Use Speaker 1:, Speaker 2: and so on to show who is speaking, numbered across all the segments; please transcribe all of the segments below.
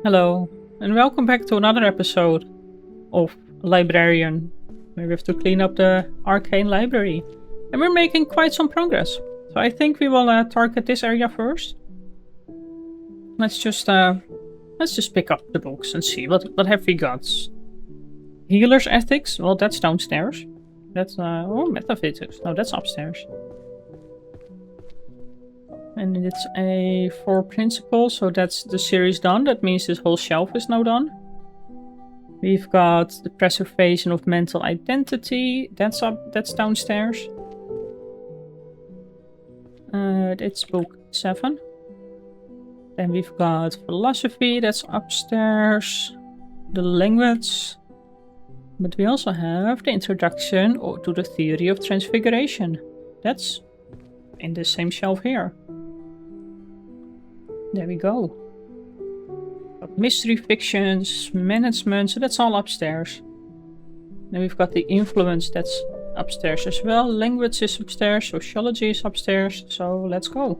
Speaker 1: Hello, and welcome back to another episode of Librarian, where we have to clean up the Arcane Library. And we're making quite some progress. So I think we will target this area first. Let's just pick up the books and see what have we got. Healer's Ethics, well that's downstairs. That's Metaphysics, no that's upstairs. And it's a 4 principles, so that's the series done. That means this whole shelf is now done. We've got the preservation of mental identity. That's downstairs. It's book 7. Then we've got philosophy. That's upstairs. The language. But we also have the introduction to the theory of transfiguration. That's in the same shelf here. There we go. Got mystery fictions, management, so that's all upstairs. Then we've got the influence, that's upstairs as well. Language is upstairs, sociology is upstairs, so let's go.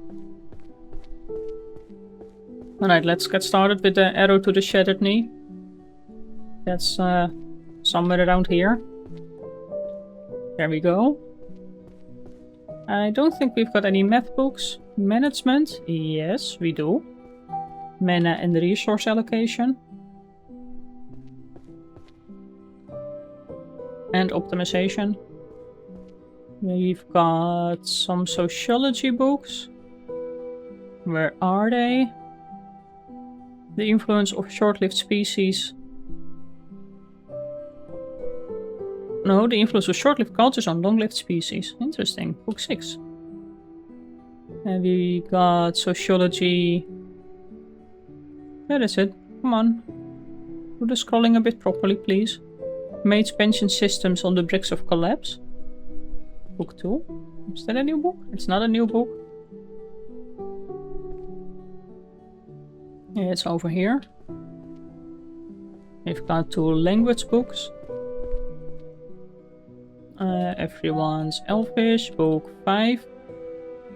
Speaker 1: Alright, let's get started with the arrow to the shattered knee. That's somewhere around here. There we go. I don't think we've got any math books. Management, yes, we do. Mana and resource allocation. And optimization. We've got some sociology books. Where are they? The influence of short-lived species. No, the influence of short-lived cultures on long-lived species. Interesting. Book 6. And we got sociology. There is it. Come on. Do the scrolling a bit properly, please. Maid's pension systems on the bricks of collapse. Book 2. Is that a new book? It's not a new book. Yeah, it's over here. We've got 2 language books. Everyone's Elfish, book 5.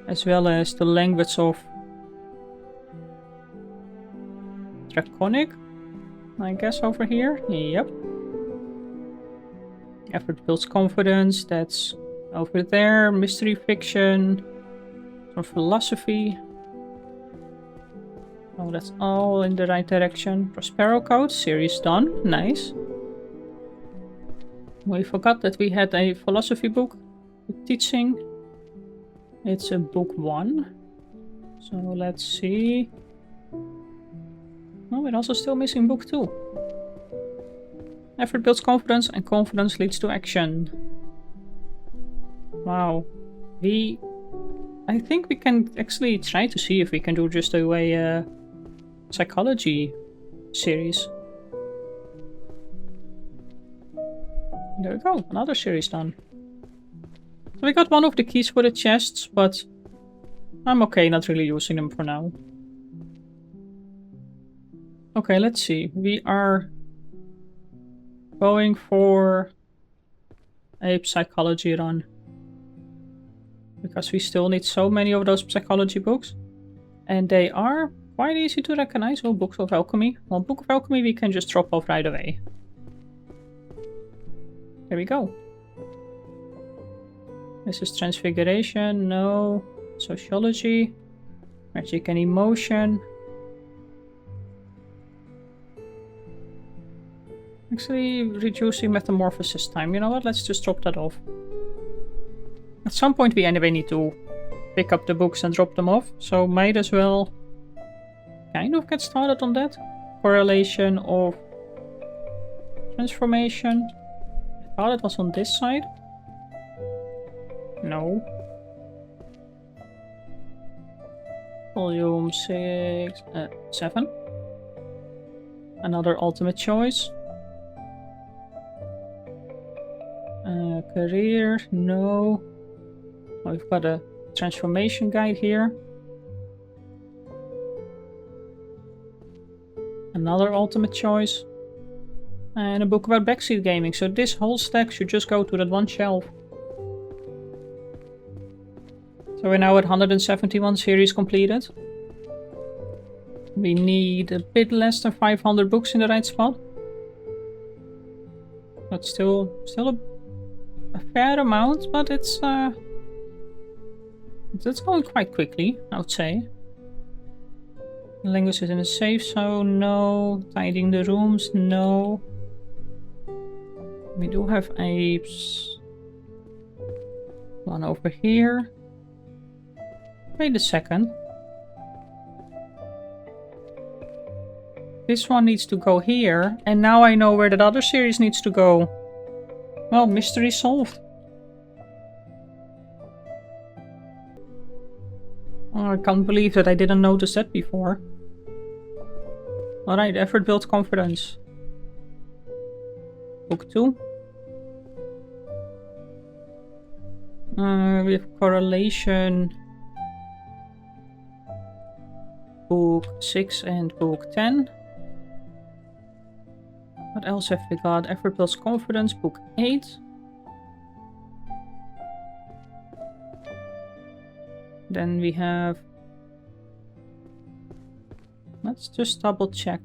Speaker 1: As well as the language of Draconic, I guess over here. Yep. Effort builds confidence, that's over there. Mystery fiction, some philosophy. Oh, that's all in the right direction. Prospero Code, series done, nice. We forgot that we had a philosophy book, teaching. It's a book 1. So let's see. Oh, we're also still missing book 2. Effort builds confidence and confidence leads to action. Wow. I think we can actually try to see if we can do just a psychology series. There we go, another series done. So we got one of the keys for the chests, but I'm okay not really using them for now. Okay, let's see. We are going for a psychology run. Because we still need so many of those psychology books. And they are quite easy to recognize. Oh, Books of Alchemy. Well, Book of Alchemy we can just drop off right away. There we go. This is Transfiguration, no. Sociology. Magic and Emotion. Actually, reducing metamorphosis time. You know what? Let's just drop that off. At some point we anyway need to pick up the books and drop them off. So might as well kind of get started on that. Correlation of transformation. I thought it was on this side. No. Volume 7. Another ultimate choice. Career, no. Oh, we've got a transformation guide here. Another ultimate choice. And a book about backseat gaming. So this whole stack should just go to that one shelf. So we're now at 171 series completed. We need a bit less than 500 books in the right spot. But still a fair amount, but it's going quite quickly, I would say. Languages in a safe zone, no. Tidying the rooms, no. We do have apes. One over here. Wait a second. This one needs to go here, and now I know where that other series needs to go. Well, mystery solved. Oh, I can't believe that I didn't notice that before. Alright, effort builds confidence. Book 2. We have correlation. Book 6 and book 10. What else have we got? Effort builds confidence, book 8. Then we have... Let's just double check.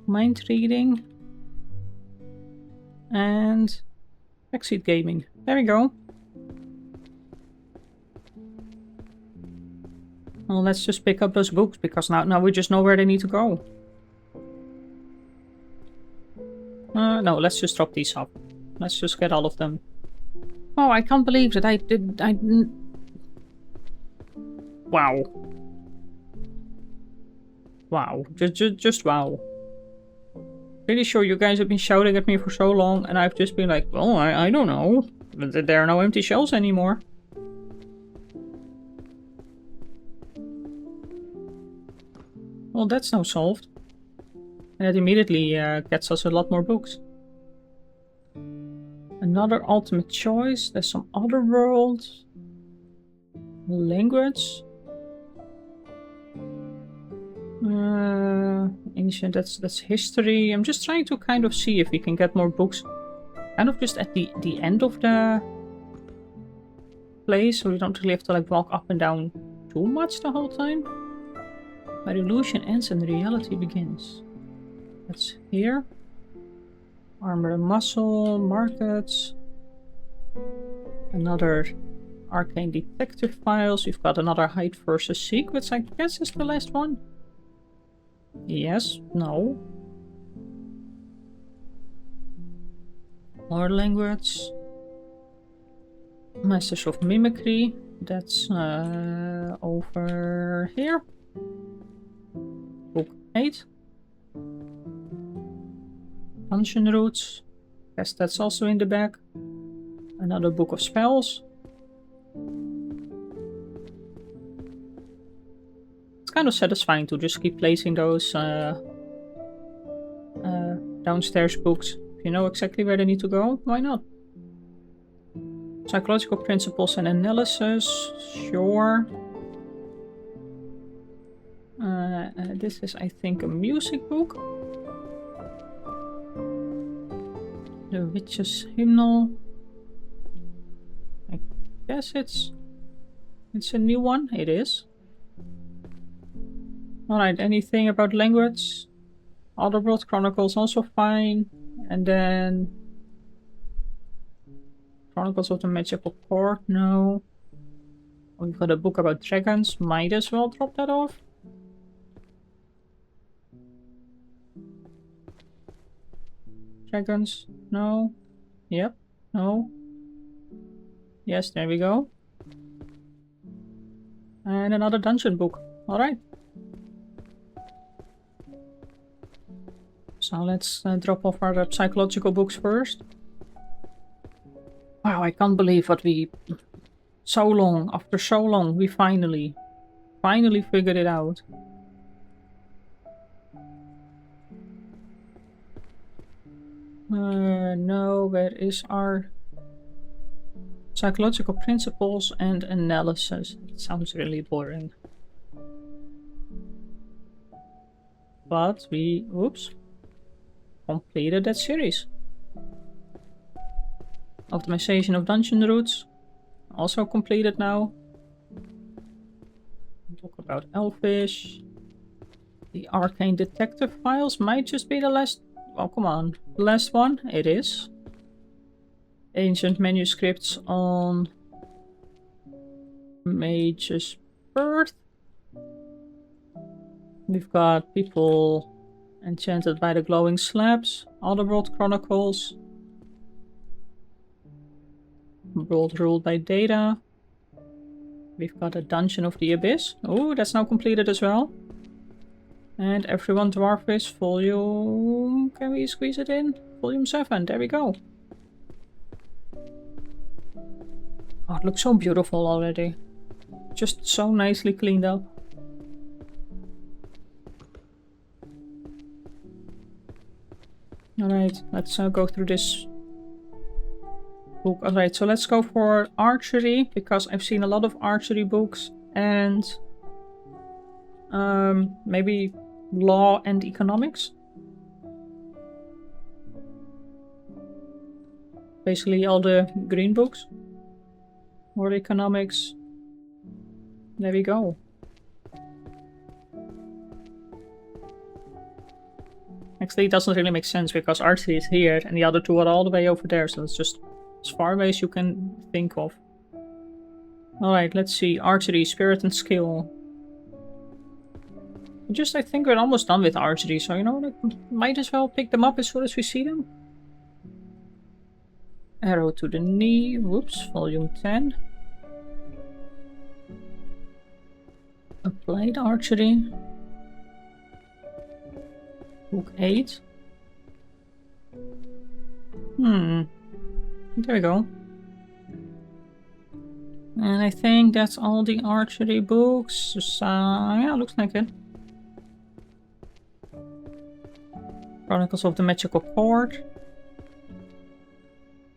Speaker 1: Mind reading. And backseat gaming. There we go. Well, let's just pick up those books, because now we just know where they need to go. No, let's just drop these off. Let's just get all of them. Oh, I can't believe that I didn't... Wow. Wow. Just wow. Pretty sure you guys have been shouting at me for so long, and I've just been like, well, I don't know. There are no empty shelves anymore. Well, that's now solved. And it immediately gets us a lot more books. Another ultimate choice. There's some other worlds. Language. Ancient, that's history. I'm just trying to kind of see if we can get more books. Kind of just at the end of the place, so we don't really have to like walk up and down too much the whole time. Where illusion ends and reality begins. That's here. Armor and muscle, markets. Another arcane detective files. We've got another hide versus seek, which I guess is the last one. Yes, no. More language. Masters of Mimicry. That's over here. Book 8. Dungeon routes. Guess that's also in the back. Another book of spells. It's kind of satisfying to just keep placing those downstairs books. If you know exactly where they need to go, why not? Psychological principles and analysis. Sure. This is, I think, a music book. The Witch's Hymnal. I guess it's a new one. It is. Alright, anything about language? Otherworld Chronicles also fine. And then Chronicles of the Magical Court, no. We've got a book about dragons. Might as well drop that off. Dragons, no. Yep, no. Yes, there we go. And another dungeon book. Alright. So let's drop off our psychological books first. Wow, I can't believe what we... after so long, we finally figured it out. No, where is our psychological principles and analysis? It sounds really boring. But we, oops, completed that series. Optimization of dungeon routes, also completed now. Talk about Elfish. The Arcane Detective Files might just be the last... Oh, come on. The last one? It is. Ancient manuscripts on Mage's Birth. We've got people enchanted by the glowing slabs. Otherworld Chronicles. World ruled by Data. We've got a Dungeon of the Abyss. Oh, that's now completed as well. And Everyone Dwarfish volume... Can we squeeze it in? Volume 7. There we go. Oh, it looks so beautiful already. Just so nicely cleaned up. Alright, let's go through this book. Alright, so let's go for archery, because I've seen a lot of archery books. And maybe law and economics. Basically all the green books. Or economics. There we go. Actually, it doesn't really make sense because archery is here and the other two are all the way over there. So it's just as far away as you can think of. Alright, let's see. Archery, spirit and skill. I think we're almost done with archery. So, you know, like, might as well pick them up as soon as we see them. Arrow to the knee. Whoops, volume 10. Applied archery. Book 8. There we go. And I think that's all the archery books. Yeah, looks like it. Chronicles of the Magical Court.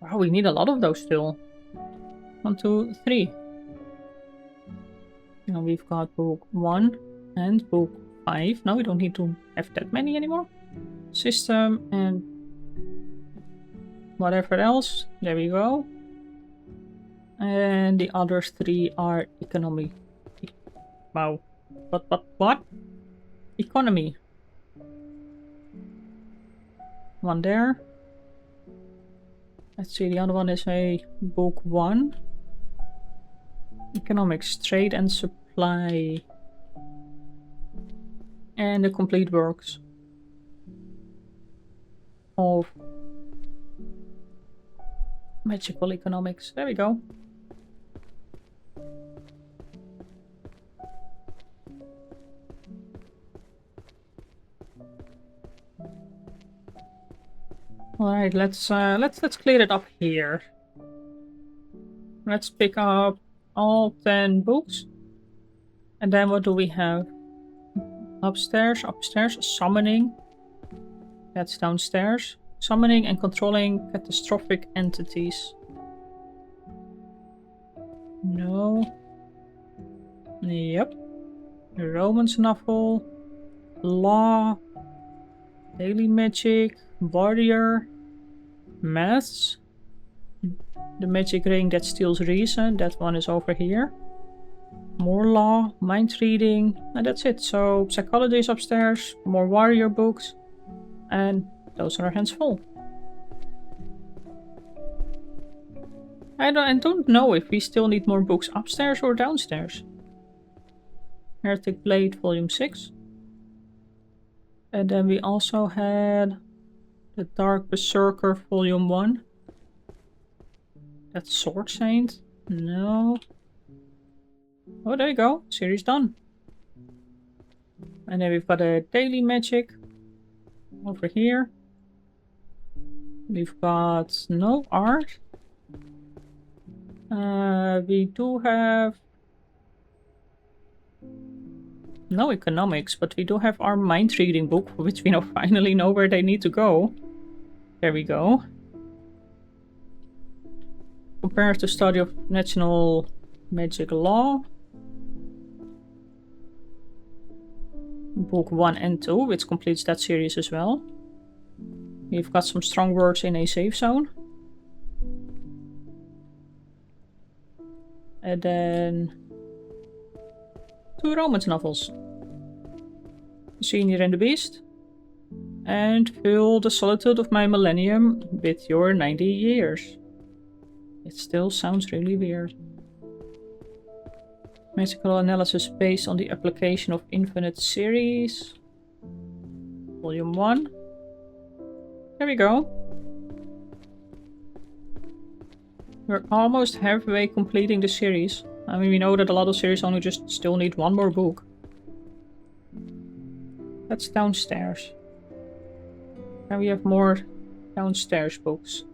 Speaker 1: Wow, we need a lot of those still. 1, 2, 3. Now we've got book 1 and book 5. Now we don't need to have that many anymore. System and whatever else. There we go. And the other 3 are economy. Wow. What? Economy. 1 there. Let's see, the other one is a book 1. Economics, trade and supply. And the complete works of magical economics. There we go. Alright, let's clear it up here. Let's pick up all 10 books. And then what do we have? Upstairs, summoning. That's downstairs. Summoning and controlling catastrophic entities. No. Yep. Romance novel. Law. Daily magic. Warrior. Maths. The magic ring that steals reason. That one is over here. More law, mind reading, and that's it. So psychology is upstairs, more warrior books, and those are our hands full. I don't know if we still need more books upstairs or downstairs. Heretic Blade Volume 6. And then we also had the Dark Berserker Volume 1. That's Sword Saint. No. Oh, there you go. Series done. And then we've got a daily magic over here. We've got no art. We do have no economics, but we do have our mind reading book, for which we now finally know where they need to go. There we go. Comparative study of national magic law. Book 1 and 2, which completes that series as well. We've got some strong words in a safe zone. And then 2 romance novels. Senior and the Beast. And fill the solitude of my millennium with your 90 years. It still sounds really weird. Magical analysis based on the application of infinite series. Volume 1. There we go. We're almost halfway completing the series. I mean, we know that a lot of series only just still need 1 more book. That's downstairs. And we have more downstairs books.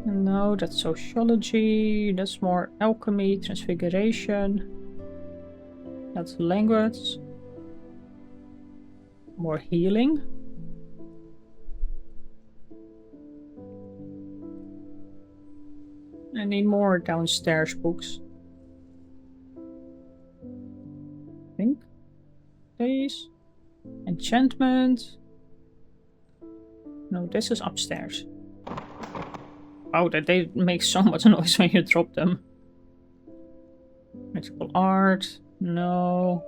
Speaker 1: No, that's sociology. That's more alchemy, transfiguration. That's language. More healing. I need more downstairs books. I think. These. Enchantment. No, this is upstairs. Oh, that they make so much noise when you drop them. Magical art. No.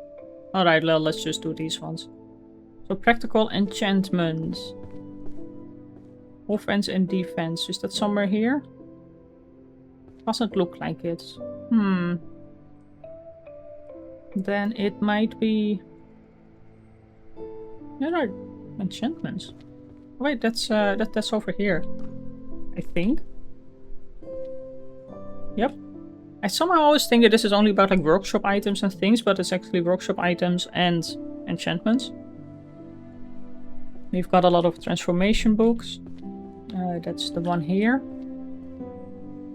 Speaker 1: Alright, well, let's just do these ones. So practical enchantment. Offense and defense. Is that somewhere here? Doesn't look like it. Then it might be... There are enchantments. Wait, that's over here. I think. Yep. I somehow always think that this is only about like workshop items and things, but it's actually workshop items and enchantments. We've got a lot of transformation books. That's the one here.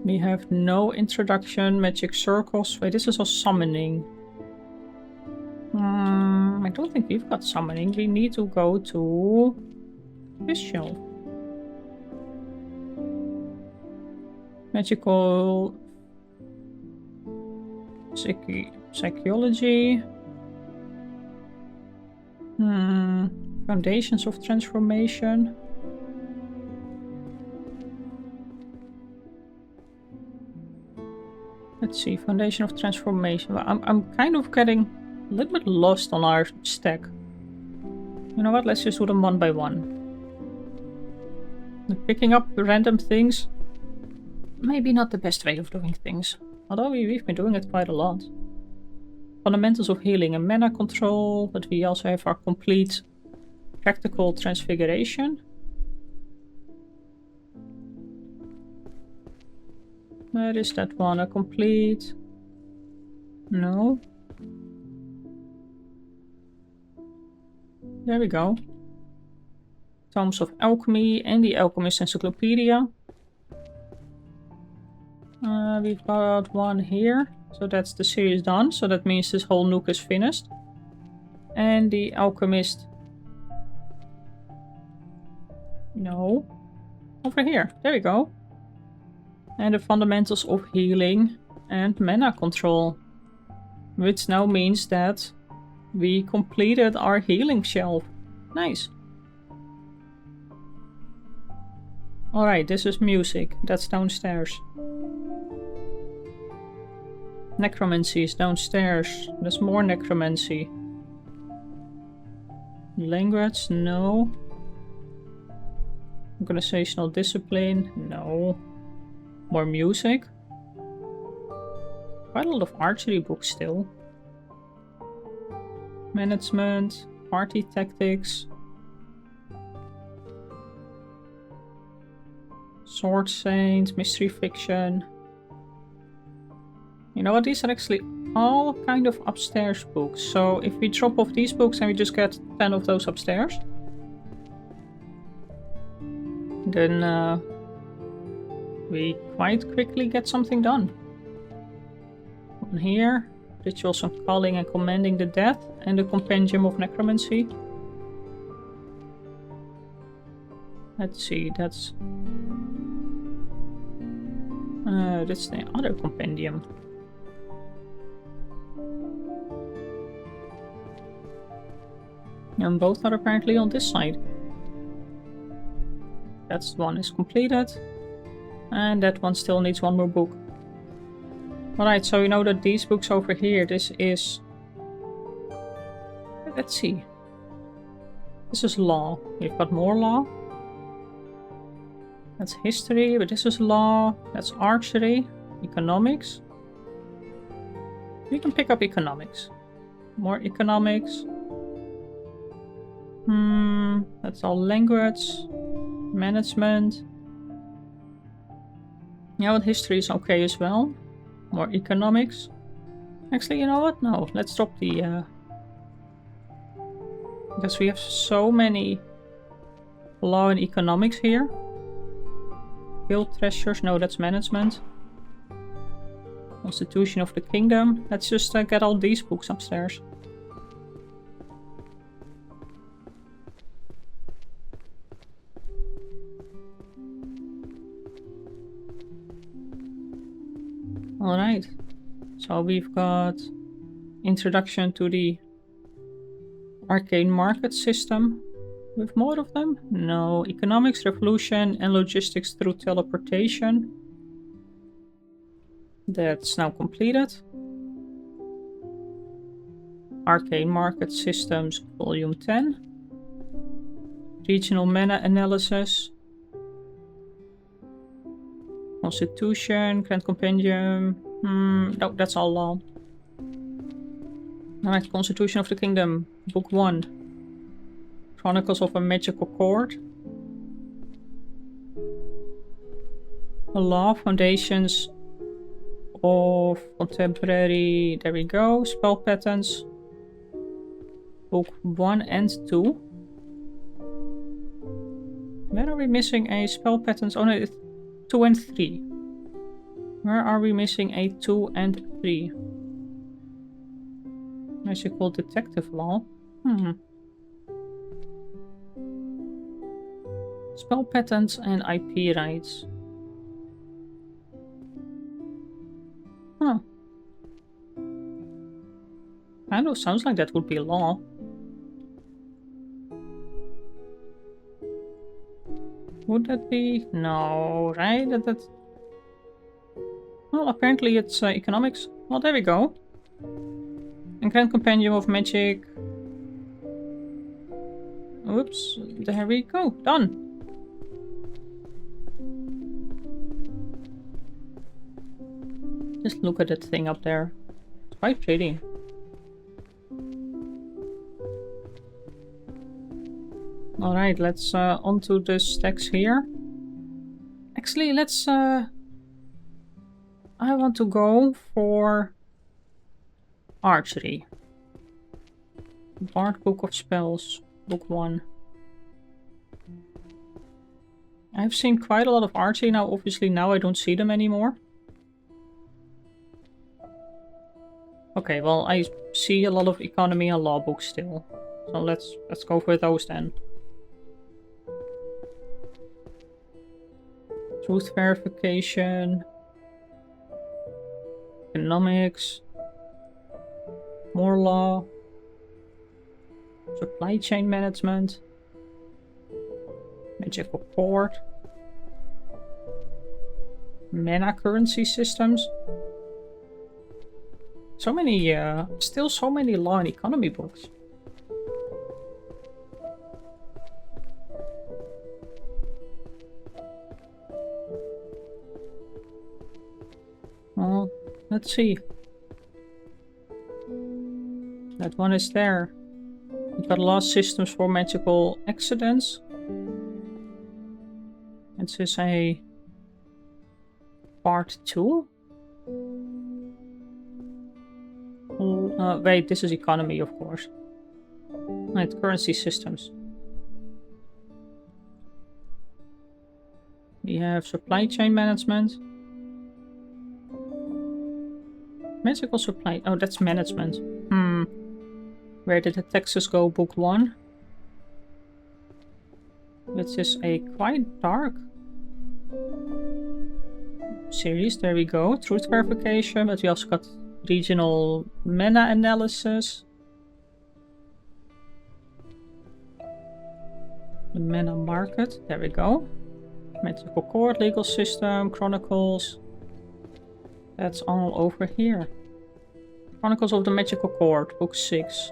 Speaker 1: We have no introduction, magic circles. Wait, this is all summoning. I don't think we've got summoning. We need to go to this shelf. Magical psychology. Foundations of transformation. Let's see, foundation of transformation. I'm kind of getting a little bit lost on our stack. You know what? Let's just do them one by one. Picking up random things. Maybe not the best way of doing things. Although we've been doing it quite a lot. Fundamentals of healing and mana control. But we also have our complete practical transfiguration. Where is that one? A complete... No. There we go. Tomes of Alchemy and the Alchemist Encyclopedia. We've got one here. So that's the series done. So that means this whole nook is finished. And the Alchemist... No. Over here. There we go. And the fundamentals of healing and mana control. Which now means that we completed our healing shelf. Nice. Alright, this is music. That's downstairs. Necromancy is downstairs. There's more necromancy. Language? No. Organizational discipline? No. More music. Quite a lot of archery books still. Management. Party tactics. Sword Saint. Mystery fiction. You know what? These are actually all kind of upstairs books. So if we drop off these books and we just get 10 of those upstairs. Then we quite quickly get something done. One here. Rituals on calling and commanding the dead. And the Compendium of Necromancy. Let's see, that's the other compendium. And both are apparently on this side. That one is completed. And that one still needs one more book. Alright, so you know that these books over here, this is... Let's see. This is law. We've got more law. That's history, but this is law. That's archery. Economics. You can pick up economics. More economics. That's all language. Management. Yeah, well, history is okay as well. More economics. Actually, you know what? No, let's drop the... Because we have so many law and economics here. Guild treasures. No, that's management. Constitution of the Kingdom. Let's just get all these books upstairs. Alright. So we've got introduction to the arcane market system. With more of them? No. Economics, revolution, and logistics through teleportation. That's now completed. Arcane Market Systems, Volume 10. Regional Mana Analysis. Constitution, Grand Compendium. No, that's all law. Alright, Constitution of the Kingdom, Book 1. Chronicles of a Magical Court. The Law, Foundations of Contemporary, there we go, Spell Patterns. Book 1 and 2. Where are we missing a Spell Patterns? Oh no, it's 2 and 3. Where are we missing a 2 and 3? Magical Detective Law. Spell patterns and IP rights. Huh. Kind of sounds like that would be law. Would that be? No, right? That's... Well, apparently it's economics. Well, there we go. And Grand Compendium of Magic. Oops, there we go. Done. Just look at that thing up there. It's quite pretty. Alright, let's onto the stacks here. Actually, let's... I want to go for archery. Bard Book of Spells, Book 1. I've seen quite a lot of archery now. Obviously, now I don't see them anymore. Okay, well, I see a lot of economy and law books still. So let's go for those then. Truth verification. Economics. More law. Supply chain management. Magical court. Mana currency systems. So many, still so many law and economy books. Well, let's see. That one is there. We've got law systems for magical accidents. This is a part 2. Wait, this is economy, of course. Right, currency systems. We have supply chain management. Magical supply... Oh, that's management. Where did the taxes go? Book 1. This is a quite dark series. There we go. Truth verification, but we also got regional mana analysis. The mana market. There we go. Magical court, legal system, chronicles. That's all over here. Chronicles of the Magical Court, Book 6.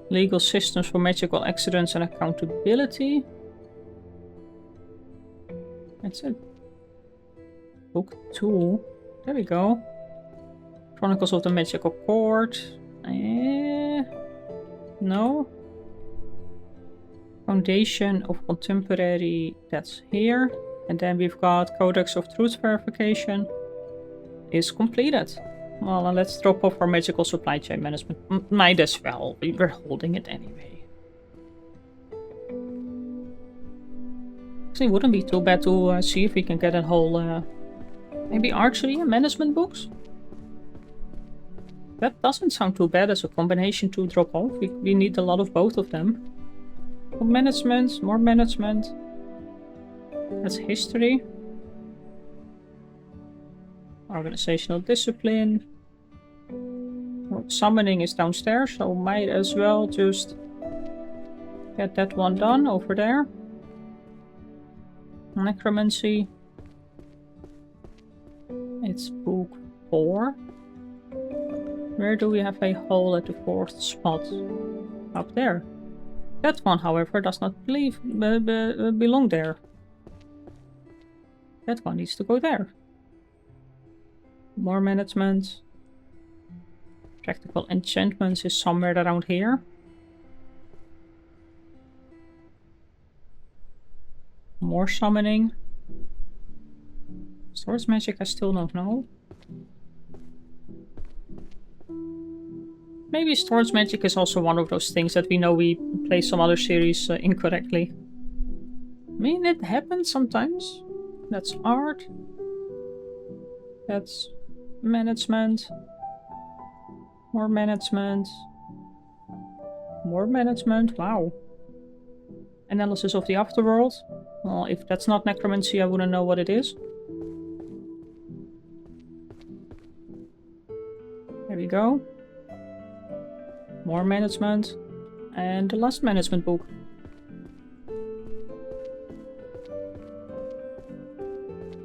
Speaker 1: Legal systems for magical accidents and accountability. That's it. Book 2. There we go. Chronicles of the Magical Court. No. Foundation of Contemporary. That's here. And then we've got Codex of Truth Verification. Is completed. Well, let's drop off our magical supply chain management. Might as well. We were holding it anyway. Actually, wouldn't be too bad to see if we can get a whole... maybe archery and management books? That doesn't sound too bad as a combination to drop off. We need a lot of both of them. More management, more management. That's history. Organizational discipline. Summoning is downstairs, so might as well just get that one done over there. Necromancy. It's book 4. Where do we have a hole at the 4th spot? Up there. That one, however, does not belong there. That one needs to go there. More management. Practical enchantments is somewhere around here. More summoning. Storage magic, I still don't know. Maybe storage magic is also one of those things that we know we play some other series incorrectly. I mean, it happens sometimes. That's art. That's management. More management. More management. Wow. Analysis of the afterworld. Well, if that's not necromancy, I wouldn't know what it is. There we go. More management. And the last management book.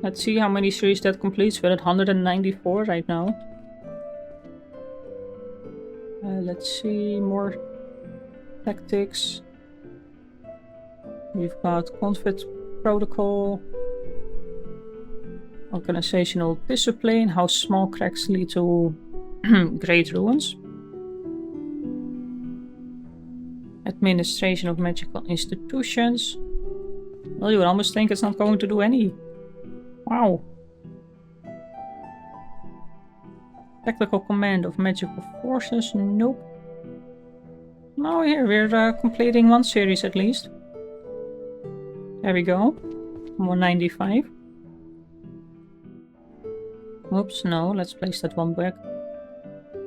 Speaker 1: Let's see how many series that completes. We're at 194 right now. Let's see, more tactics. We've got conflict protocol. Organizational discipline. How small cracks lead to great ruins. Administration of magical institutions. Well, you would almost think it's not going to do any. Wow. Tactical command of magical forces. Nope. No, here we're completing one series at least. There we go. 195. Oops, no, let's place that one back.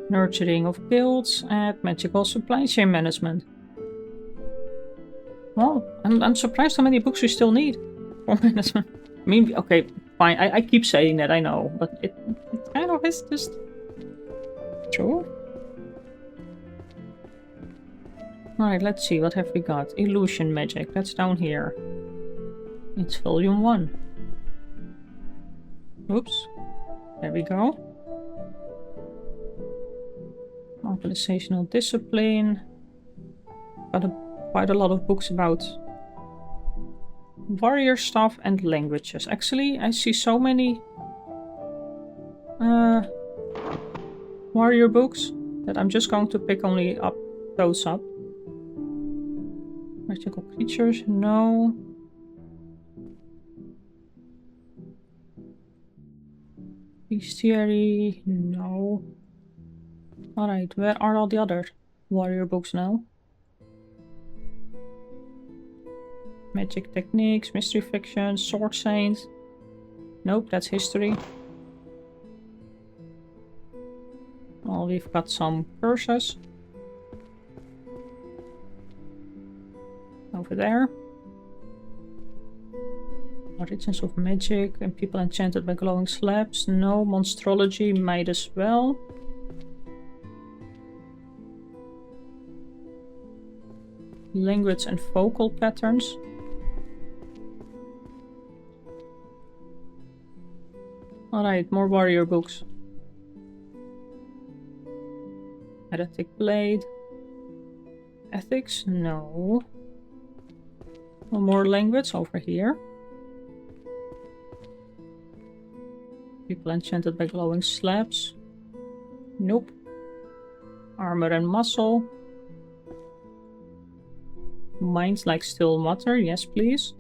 Speaker 1: Nurturing of guilds and magical supply chain management. Well, I'm surprised how many books we still need for management. I mean, okay, fine. I keep saying that, I know, but it kind of is just true. Alright, let's see, what have we got? Illusion magic, that's down here. It's volume 1. Oops. There we go. Organizational discipline. Got quite a lot of books about warrior stuff and languages. Actually, I see so many warrior books that I'm just going to pick only up those up. Magical creatures, no. Bestiary, no. Alright, where are all the other warrior books now? Magic techniques, mystery fiction, sword saints. Nope, that's history. Well, we've got some curses. Over there. Origins of magic and people enchanted by glowing slabs. No, monstrology might as well. Language and vocal patterns. Alright, more warrior books. Heretic Blade. Ethics? No. One more language over here. People enchanted by glowing slabs. Nope. Armor and muscle. Minds like still water. Yes, please.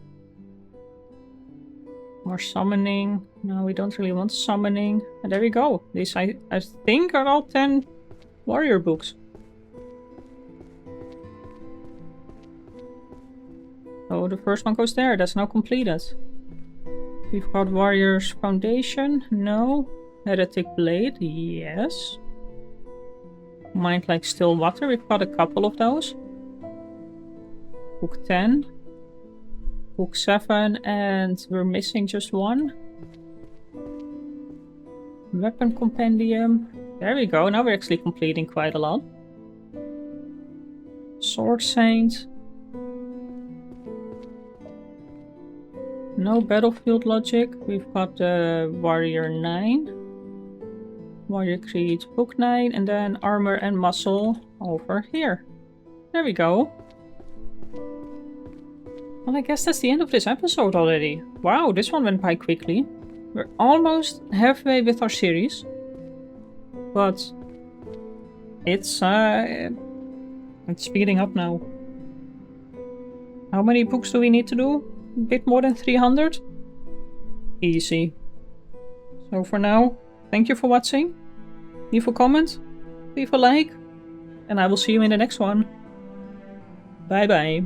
Speaker 1: More summoning. No, we don't really want summoning. And there we go. These, I think, are all 10 warrior books. Oh, the first one goes there. That's now completed. We've got Warrior's Foundation. No. Heretic Blade. Yes. Mind like still water. We've got a couple of those. Book 10. Book 7. And we're missing just one. Weapon Compendium. There we go. Now we're actually completing quite a lot. Sword Saint. No battlefield logic. We've got the Warrior 9. Warrior Creed Book 9. And then Armor and Muscle over here. There we go. Well, I guess that's the end of this episode already. Wow, this one went by quickly. We're almost halfway with our series. But it's speeding up now. How many books do we need to do? A bit more than 300? Easy. So for now, thank you for watching. Leave a comment, leave a like, and I will see you in the next one. Bye bye.